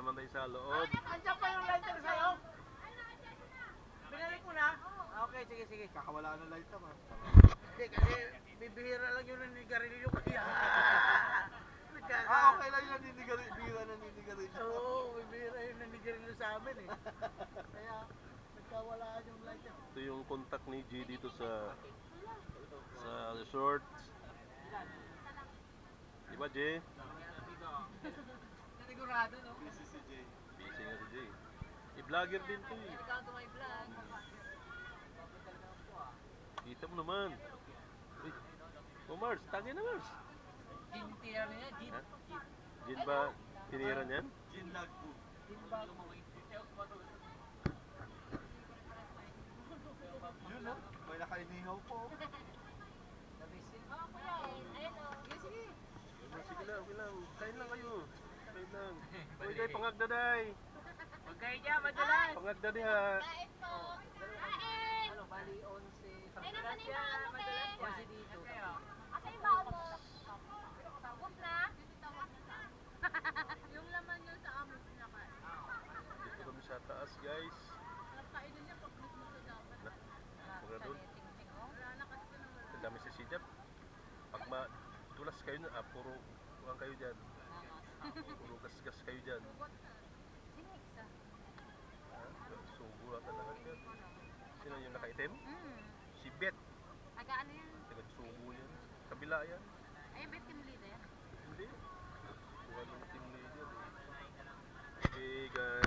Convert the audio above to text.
naman tayo sa loob. Andiyan pa yung lighter sa'yo? Binalik mo na? Okay, sige, sige. Kakawala ng lighter ha. Hindi, kasi bibihira lang yung naninigarilyo kaya. Okay lang yung naninigarilyo. Oo, bibihira yung naninigarilyo sa amin eh. Kaya, nagkawalaan yung lighter. Ito yung contact ni G dito sa resort. Diba, G? Sigurado, no? Busy si Jay. Busy nga si G. I-vlogger din to eh. Ikaw to my vlog. Kita mo naman. Uy. Oh, Mars. Tagay na, Mars. Gin tira niya, gin. Ha? Gin ba tinira niyan? Gin lagbo. Yun no? May nakainihaw po. Sige lang, okay lang. Kain lang kayo. Kain lang. Uy, day, pangagdaday. Huwag kayo dyan, madalas. Pangagdaday ha. Kain po. Kain! Ano, bali 11. Ay, naman yung baon mo, te. 11 dito. Asa yung baon mo? Ubus na? Yung laman yun sa amo sinakain. Dito kami sa taas, guys. Kainin niya pag mismo sa dapat. Mga doon. Wala na kasi ko naman. Ang dami sa sijap. Pag madulas kayo na, puro kuhan kayo dyan. Puro gas-gas kayo dyan. Sino yung isa? Sugo ata lahat yan. Sino yung nakaitim? Hmm. Si Bet. Taga ano yan? Tagad-sugo yan. Kabila yan. Ayun ba yung team leader? Hindi. Kuha ng team leader. Okay guys.